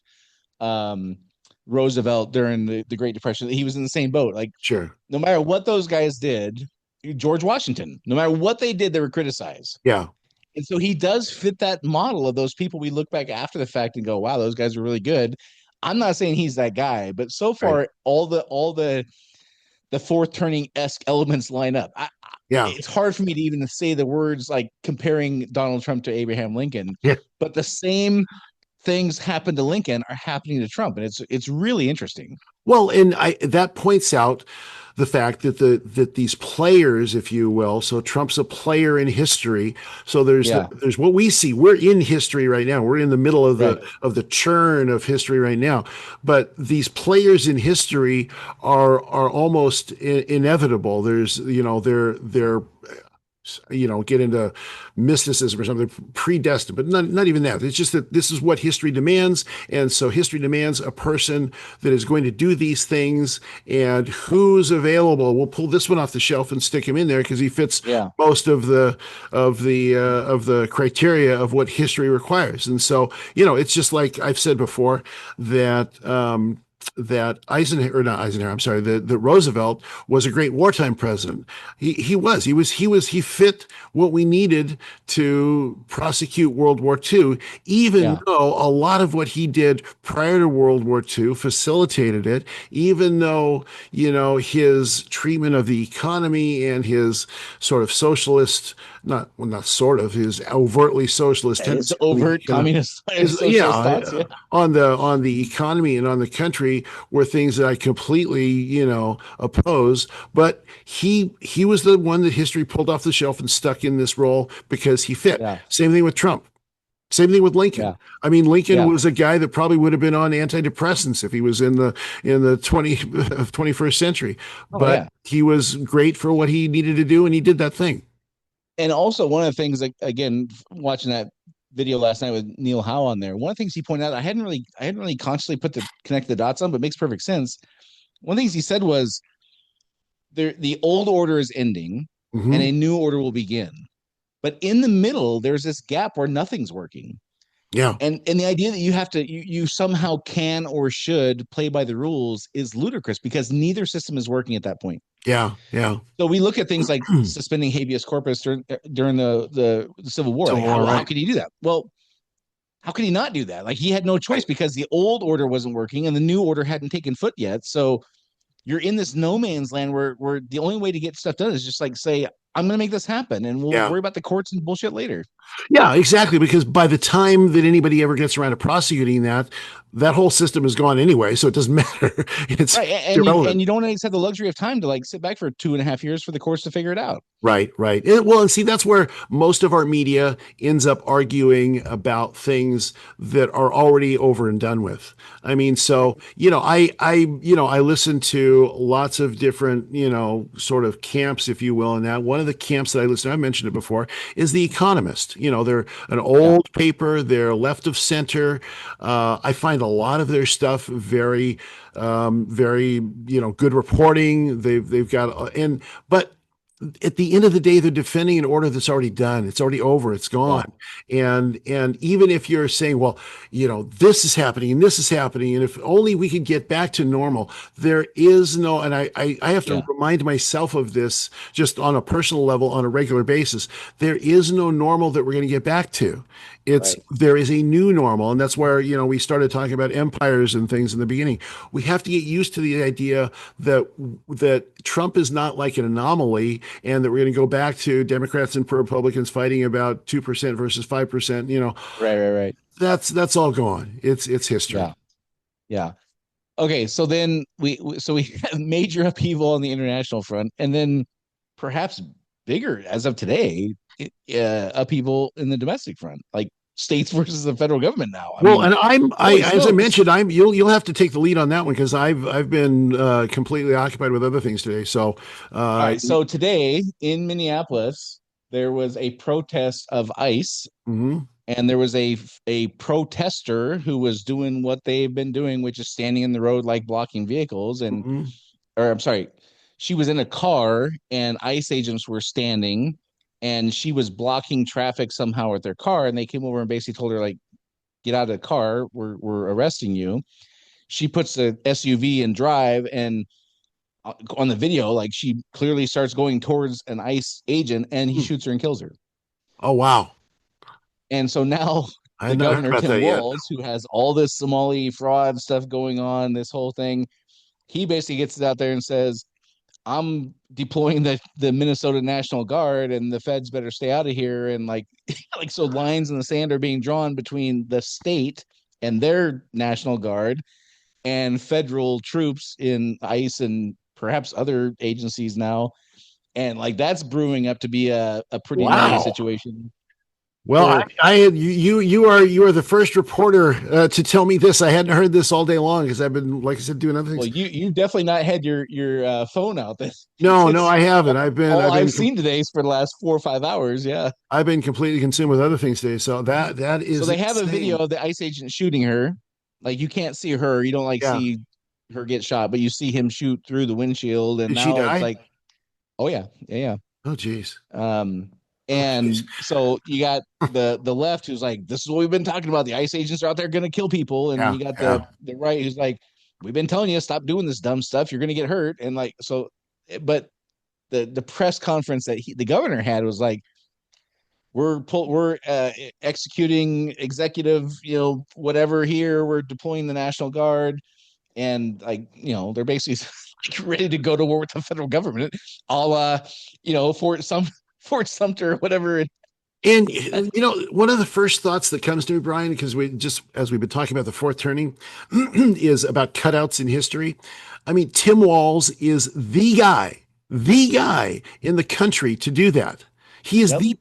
um, Roosevelt during the Great Depression, he was in the same boat. Like, Sure. no matter what those guys did, George Washington, no matter what they did, they were criticized. Yeah. And so he does fit that model of those people we look back after the fact and go, wow, those guys were really good. I'm not saying he's that guy, but so far Right. all the fourth turning-esque elements line up. Yeah. It's hard for me to even say the words like comparing Donald Trump to Abraham Lincoln, Yeah. but the same things happened to Lincoln are happening to Trump, and it's really interesting. Well, and that points out the fact that these players, if you will, so Trump's a player in history. So there's what we see. We're in history right now. We're in the middle of the churn of history right now. But these players in history are almost inevitable. There's they're get into mysticism or something, predestined, but not even that. It's just that this is what history demands. And so history demands a person that is going to do these things, and who's available. We'll pull this one off the shelf and stick him in there because he fits most of the criteria of what history requires. And so, it's just like I've said before that, that Roosevelt was a great wartime president. He fit what we needed to prosecute World War II, even though a lot of what he did prior to World War II facilitated it, even though, his treatment of the economy and his sort of socialist, his overtly socialist tendency, overt communist socialist thoughts, on the economy and on the country were things that I completely, oppose. But he was the one that history pulled off the shelf and stuck in this role because he fit. Same thing with Trump. Same thing with Lincoln. I mean, Lincoln was a guy that probably would have been on antidepressants if he was in the 21st century. But he was great for what he needed to do, and he did that thing. And also, one of the things, again, watching that video last night with Neil Howe on there, one of the things he pointed out, I hadn't really consciously connect the dots on, but makes perfect sense. One of the things he said was the old order is ending and a new order will begin. But in the middle, there's this gap where nothing's working. Yeah. And the idea that you have to, you somehow can or should play by the rules is ludicrous because neither system is working at that point. Yeah. Yeah. So we look at things like suspending habeas corpus during the Civil War. How could he do that? Well, how could he not do that? Like, he had no choice because the old order wasn't working and the new order hadn't taken foot yet. So you're in this no man's land where the only way to get stuff done is just like say, I'm going to make this happen and we'll worry about the courts and bullshit later. Yeah, exactly. Because by the time that anybody ever gets around to prosecuting that whole system is gone anyway. So it doesn't matter. It's irrelevant. And you don't always have the luxury of time to like sit back for 2.5 years for the courts to figure it out. Right. And see, that's where most of our media ends up arguing about things that are already over and done with. I mean, so, I listen to lots of different, sort of camps, if you will. And that one of the camps that I listen to, I mentioned it before, is The Economist. They're an old paper. They're left of center. I find a lot of their stuff very, very, good reporting. They've got, but at the end of the day, they're defending an order that's already done. It's already over. It's gone. And even if you're saying, well, this is happening and this is happening, and if only we could get back to normal, there is no, and I have to remind myself of this just on a personal level on a regular basis. There is no normal that we're going to get back to. There is a new normal, and that's where we started talking about empires and things in the beginning. We have to get used to the idea that Trump is not like an anomaly, and that we're going to go back to Democrats and Republicans fighting about 2% versus 5%. Right. That's all gone. It's history. Yeah. Okay, so then we have major upheaval on the international front, and then perhaps bigger as of today, upheaval in the domestic front, like states versus the federal government now. I Well, mean, and holy as I smokes. mentioned, you'll have to take the lead on that one because I've been completely occupied with other things today. So, All right, so today in Minneapolis, there was a protest of ICE, mhm, and there was a protester who was doing what they've been doing, which is standing in the road like blocking vehicles, and mhm. or I'm sorry, she was in a car and ICE agents were standing and she was blocking traffic somehow with their car, and they came over and basically told her like, get out of the car, we're arresting you. She puts the SUV in drive, and on the video, like she clearly starts going towards an ICE agent and he Hmm. shoots her and kills her. Oh, wow. And so now I the had not heard governor, about Tim that yet. Walz, who has all this Somali fraud stuff going on, this whole thing, he basically gets out there and says, I'm deploying the Minnesota National Guard and the feds better stay out of here. And like, like, so lines in the sand are being drawn between the state and their National Guard and federal troops in ICE and perhaps other agencies now. And like, that's brewing up to be a pretty gnarly Wow. situation Well, for, you are the first reporter to tell me this. I hadn't heard this all day long because I've been, like I said, doing other well, things. you definitely not had your phone out. No, This I haven't. all I've seen today is for the last 4 or 5 hours. Yeah. I've been completely consumed with other things today. So that So is they have a video insane. of the ICE agent shooting her. Like you can't see her. You don't like Yeah. see her get shot, but you see him shoot through the windshield. And Did she now it's die? like, oh yeah. Oh, geez. Um, Oh, geez. and so you got the left who's like, this is what we've been talking about. The ICE agents are out there gonna kill people. And Yeah. you got Yeah. the right who's like, we've been telling you, stop doing this dumb stuff. You're gonna get hurt. And like so, but the press conference that the governor had was like, we're executing executive, whatever here. We're deploying the National Guard, and like, they're basically ready to go to war with the federal government, a la, Fort Sumter, whatever. And one of the first thoughts that comes to me, Brian, because we just as we've been talking about the fourth turning, is about cutouts in history. I mean, Tim Walz is the guy in the country to do that. He is Yep.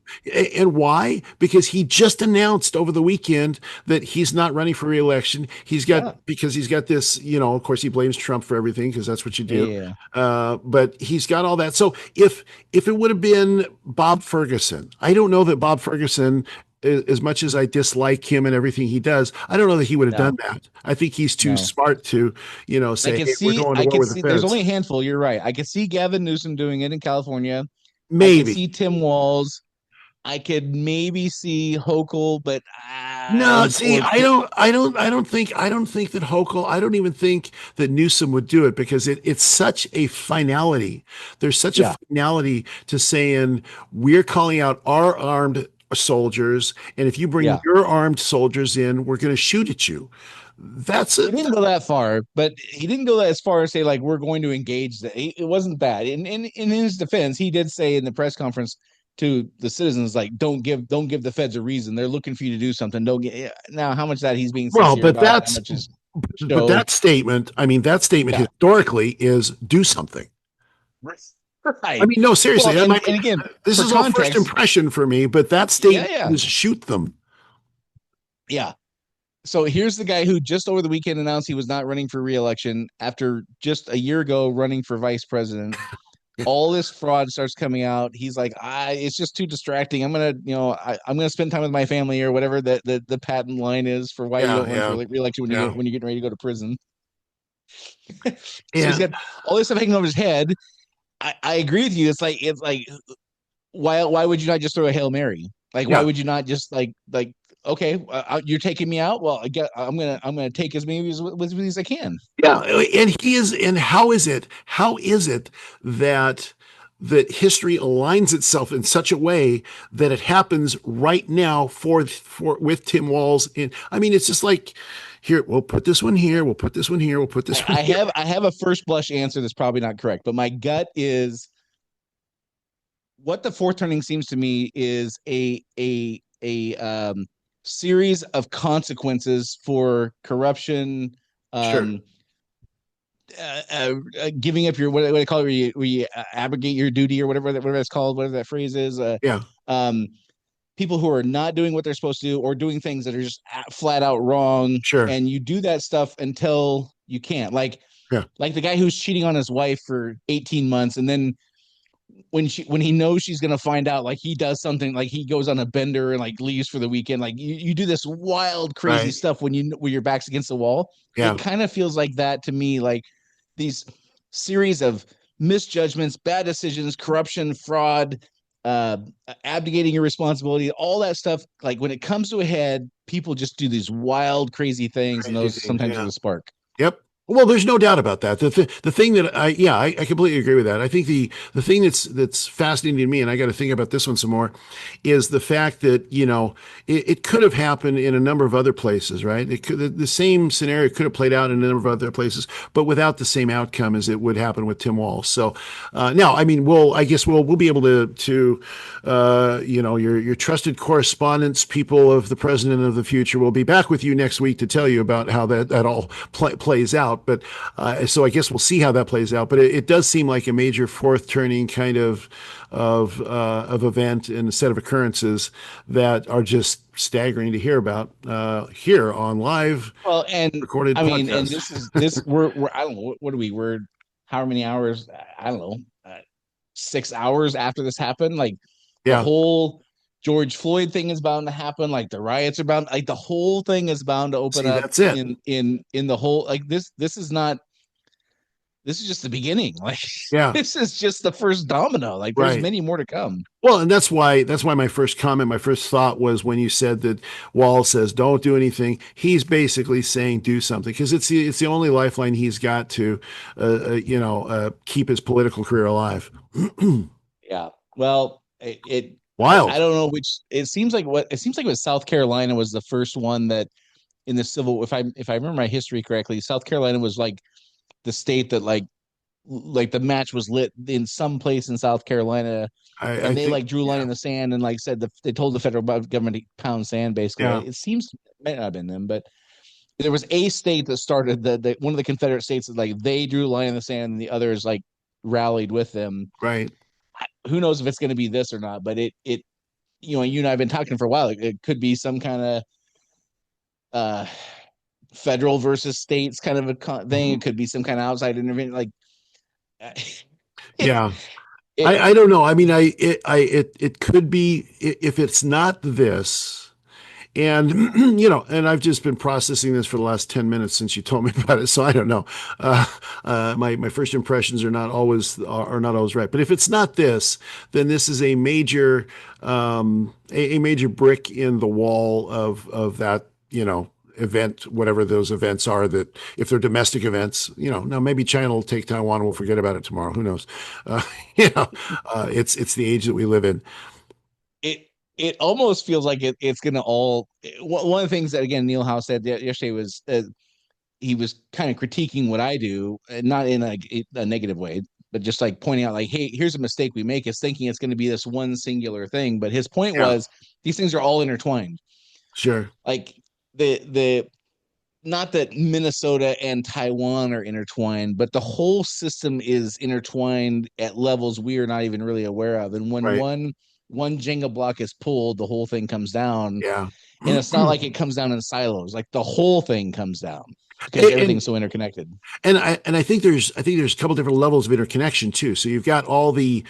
and why? Because he just announced over the weekend that he's not running for reelection. Yeah. Because he's got this, of course, he blames Trump for everything because that's what you do. Yeah. But he's got all that. So if it would have been Bob Ferguson, I don't know that Bob Ferguson, as much as I dislike him and everything he does, I don't know that he would have No. done that. I think he's too No. smart to, say, hey, we're going to war with the There's feds. only a handful. You're right. I could see Gavin Newsom doing it in California. I could Maybe. see Tim Walz. I could maybe see Hochul, but No, see, or I don't think that Hochul, I don't even think that Newsom would do it because it's such a finality. There's such a yeah. finality to saying we're calling out our armed soldiers, and if you bring Yeah. your armed soldiers in, we're going to shoot at you. That's He it. didn't go that far, but he didn't go as far as say like we're going to engage. That it wasn't bad. In his defense, he did say in the press conference to the citizens like don't give the feds a reason. They're looking for you to do something. Don't get now how much of that he's being Well, sincere about, how much is but show. that statement, I mean, that statement Yeah. historically is do something. I Right. mean, no, seriously, Well, that might and be, again, this for is all first context, impression for me, but that yeah, statement yeah, is shoot them. yeah. So here's the guy who just over the weekend announced he was not running for reelection after just a year ago running for vice president. All this fraud starts coming out. He's like, it's just too distracting. I'm gonna spend time with my family or whatever the patent line is for why you Yeah, don't run for yeah, reelection yeah. when you're getting ready to go to prison. So he's And got all this stuff hanging over his head. I agree with you. It's like why would you not just throw a Hail Mary? Like why yeah, would you not just like okay, you're taking me out. Well, I'm gonna take as many as I can. yeah. And he is, and how is it that that history aligns itself in such a way that it happens right now for with Tim Walz in. I mean, it's just like, here, we'll put this one here, we'll put this one here, we'll put this one here. I have a first blush answer that's probably not correct, but my gut is what the fourth turning seems to me is a series of consequences for corruption, Sure. um, giving up your what do they call it, where you abrogate your duty or whatever that's called, whatever that phrase is. Yeah. Um, people who are not doing what they're supposed to do or doing things that are just flat out wrong, Sure. and you do that stuff until you can't. Yeah. Like the guy who's cheating on his wife for 18 months, and then when he knows she's gonna find out, like he does something, like he goes on a bender and like leaves for the weekend. Like you do this wild, crazy Right. stuff when your back's against the wall. Yeah. It kind of feels like that to me, like these series of misjudgments, bad decisions, corruption, fraud, uh, abdicating your responsibility, all that stuff. Like when it comes to a head, people just do these wild, crazy things, and Crazy those things. sometimes are Yeah. the spark. Yep. Well, there's no doubt about that. The thing that I completely agree with that. I think the thing that's fascinating to me, and I got to think about this one some more, is the fact that, it could have happened in a number of other places, right? The same scenario could have played out in a number of other places, but without the same outcome as it would happen with Tim Walz. So now, I mean, I guess we'll be able to your trusted correspondents, people of the president of the future, will be back with you next week to tell you about how that all plays out. But so I guess we'll see how that plays out. But it does seem like a major fourth turning kind of event and a set of occurrences that are just staggering to hear about here on live Well, and recorded I mean, and podcast. we're I don't know what are we we're how many hours, I don't know, 6 hours after this happened. Like the Yeah. whole George Floyd thing is bound to happen. Like the riots are bound. Like the whole thing is bound to open See, up that's it. in the whole. Like this is not. This is just the beginning. Like Yeah. this is just the first domino. Like there's Right. many more to come. Well, and that's why my first comment, my first thought was when you said that Wall says don't do anything. He's basically saying do something because it's the only lifeline he's got to, keep his political career alive. Yeah. Well, it I Wild. don't know which. It seems like it was South Carolina was the first one that in the civil. If I remember my history correctly, South Carolina was like the state that like the match was lit in some place in South Carolina, I and they think, like drew a line yeah, in the sand and like said they told the federal government to pound sand basically. yeah, It seems it might not have been them, but there was a state that started the one of the Confederate states that like they drew a line in the sand and the others like rallied with them. right. Who knows if it's going to be this or not? But it you and I have been talking for a while. It could be some kind of uh federal versus states kind of a thing. It Mhm. could be some kind of outside intervention. Like it, Yeah. it I don't know. I mean, it could be if it's not this. And and I've just been processing this for the last 10 minutes since you told me about it, so I don't know. My first impressions are not always right. But if it's not this, then this is a major a major brick in the wall of that event, whatever those events are. That if they're domestic events, now maybe China will take Taiwan and we'll forget about it tomorrow. Who knows? Uh, you know, it's the age that we live in. it it almost feels like it's gonna all one of the things that again Neil House said yesterday was he was kind of critiquing what I do, not in a negative way, but just like pointing out like, hey, here's a mistake we make is thinking it's going to be this one singular thing. But his point Yeah, was these things are all intertwined. sure. Like the not that Minnesota and Taiwan are intertwined, but the whole system is intertwined at levels we are not even really aware of. And when Right. one Jenga block is pulled, the whole thing comes down. Yeah. And it's not like it comes down in silos. Like the whole thing comes down because and everything's so interconnected. and I think there's a couple different levels of interconnection too. So you've got all the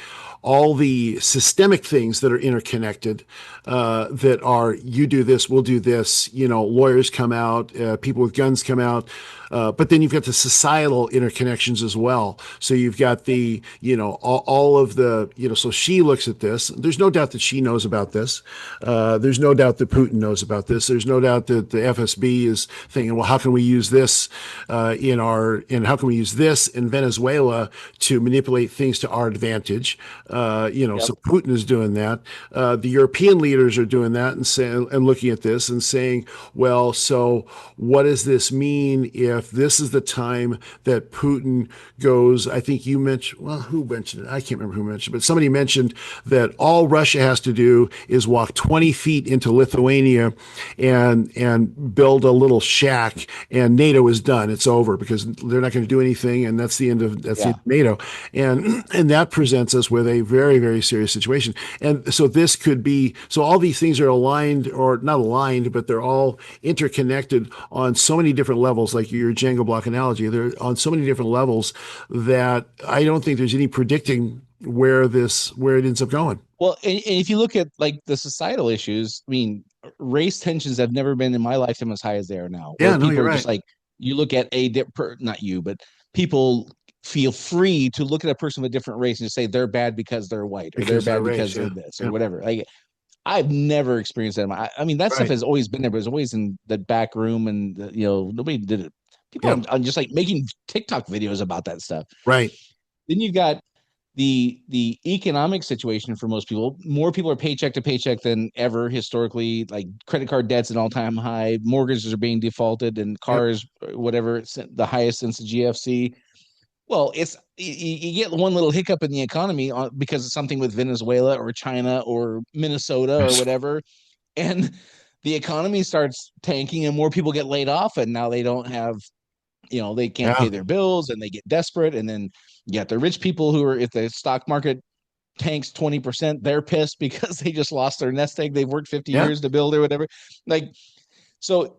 systemic things that are interconnected, that are you do this, we'll do this. Lawyers come out, people with guns come out, But then you've got the societal interconnections as well. So you've got the, all of the, so she looks at this. There's no doubt that she knows about this. There's no doubt that Putin knows about this. There's no doubt that the FSB is thinking, well, how can we use this how can we use this in Venezuela to manipulate things to our advantage? So Putin is doing that. The European leaders are doing that and looking at this and saying, well, so what does this mean if this is the time that Putin goes? I think you mentioned, well, who mentioned it? I can't remember who mentioned it, but somebody mentioned that all Russia has to do is walk 20 feet into Lithuania and build a little shack, and NATO is done. It's over because they're not going to do anything, and that's the end of the end of NATO. And that presents us with a very, very serious situation. And so this could be, so all these things are aligned, or not aligned, but they're all interconnected on so many different levels, like your Jenga block analogy. They're on so many different levels that I don't think there's any predicting where it ends up going. Well, and if you look at like the societal issues, I mean, race tensions have never been in my lifetime as high as they are now. Yeah, Where no, people you're are right. just like, you look at not you, but people feel free to look at a person of a different race and just say they're bad because they're white, or they're Because they're bad race, because yeah. they're this, or Yeah. whatever. Like, I've never experienced that. I mean, that stuff Right. has always been there, but it was always in the back room, and nobody did it. People Yep. are just like making TikTok videos about that stuff. Right. Then you've got the economic situation for most people. More people are paycheck to paycheck than ever historically. Like credit card debt's an all-time high, mortgages are being defaulted, and Yep. cars, whatever, it's the highest since the GFC. Well, it's you get one little hiccup in the economy because of something with Venezuela or China or Minnesota or whatever, and the economy starts tanking, and more people get laid off, and now they don't have, they can't pay Yeah. their bills, and they get desperate, and then you got the rich people who are, if the stock market tanks 20%, they're pissed because they just lost their nest egg they've worked 50 Yeah. years to build or whatever. Like, so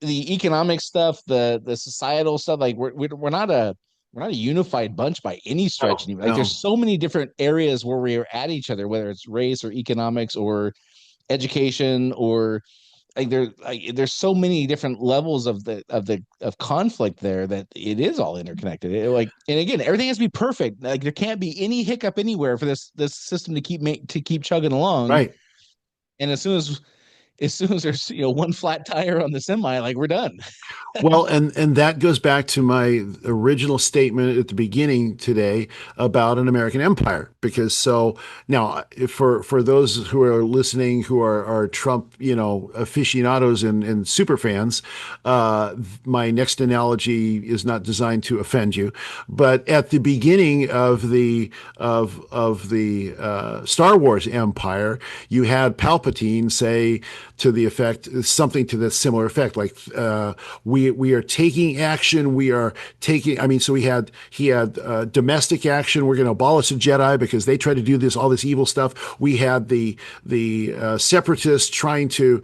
the economic stuff, the societal stuff, like we're not a unified bunch by any No. stretch. Like, No. there's so many different areas where we're at each other, whether it's race or economics or education, or there's so many different levels of conflict there, that it is all interconnected. And again, everything has to be perfect. Like, there can't be any hiccup anywhere for this system to keep chugging along. Right. And as soon as there's one flat tire on the semi, like, we're done. Well, and that goes back to my original statement at the beginning today about an American empire. Because so now, for those who are listening who are Trump, aficionados and super fans, my next analogy is not designed to offend you, but at the beginning of the Star Wars empire, you had Palpatine say to the effect, something to this similar effect, like we are taking action. We are taking. I mean, so he had domestic action. We're going to abolish the Jedi because they try to do all this evil stuff. We had the separatists trying to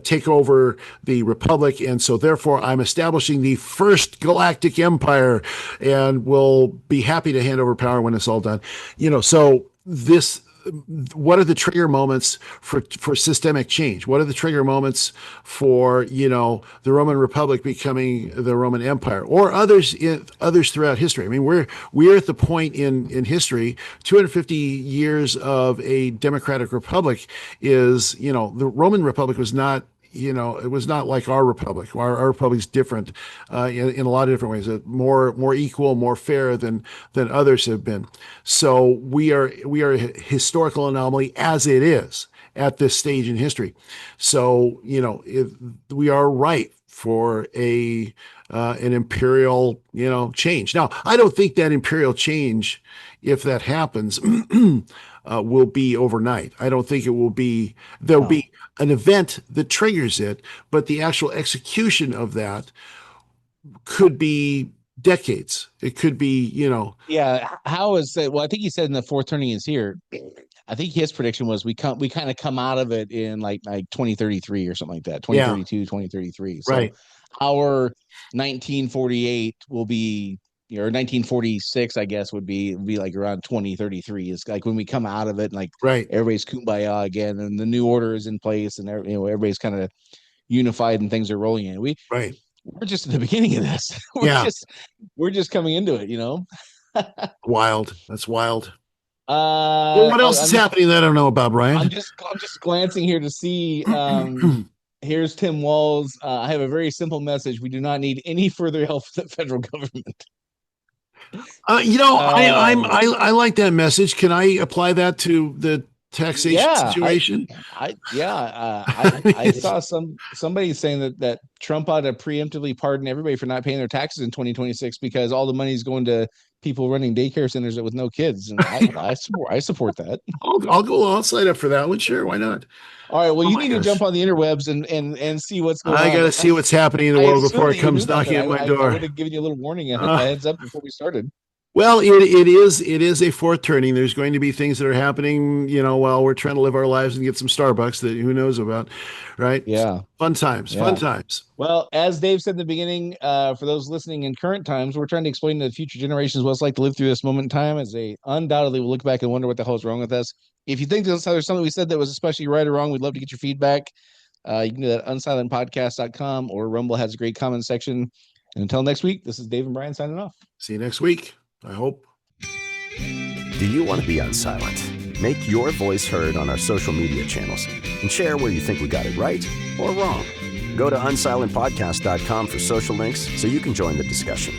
take over the Republic, and so therefore I'm establishing the first galactic empire, and will be happy to hand over power when it's all done. So this, what are the trigger moments for systemic change? What are the trigger moments for the Roman Republic becoming the Roman Empire, or others throughout history? I mean, we're at the point in history, 250 years of a democratic republic is, the Roman Republic was not, it was not like our republic. Our republic's different in a lot of different ways. More equal, more fair than others have been. So we are a historical anomaly as it is at this stage in history. So we are ripe for an imperial change. Now, I don't think that imperial change, if that happens, will be overnight. I don't think it will be. There'll be an event that triggers it, but the actual execution of that could be decades. It could be, Yeah, how is that? Well, I think he said in the fourth turning is here. I think his prediction was we kind of come out of it in like 2033 or something like that, yeah, 2032, 2033. So right, our 1948 will be, or 1946, I guess, would be like around 2033. It's like when we come out of it, and like right, everybody's kumbaya again, and the new order is in place, and everybody's kind of unified, and things are rolling in. right. we're just at the beginning of this. Yeah. We're just coming into it, Wild. That's wild. Well, what else is happening that I don't know about, Brian? I'm just glancing here to see. Here's Tim Walz. I have a very simple message. We do not need any further help from the federal government. I like that message. Can I apply that to the taxation situation? I saw somebody saying that Trump ought to preemptively pardon everybody for not paying their taxes in 2026 because all the money is going to people running daycare centers with no kids, and I support that. I'll sign up for that one. Sure, why not? All right. Well, you need to jump on the interwebs and see what's going on. I got to see what's happening in the world before it comes knocking at my door. I would have given you a little warning, a heads up before we started. Well, it is a fourth turning. There's going to be things that are happening, while we're trying to live our lives and get some Starbucks that who knows about, right? Yeah. Fun times. Well, as Dave said in the beginning, for those listening in current times, we're trying to explain to the future generations what it's like to live through this moment in time, as they undoubtedly will look back and wonder what the hell is wrong with us. If you think there's something we said that was especially right or wrong, we'd love to get your feedback. You can do that at unsilentpodcast.com, or Rumble has a great comment section. And until next week, this is Dave and Brian signing off. See you next week, I hope. Do you want to be unsilent? Make your voice heard on our social media channels and share where you think we got it right or wrong. Go to unsilentpodcast.com for social links so you can join the discussion.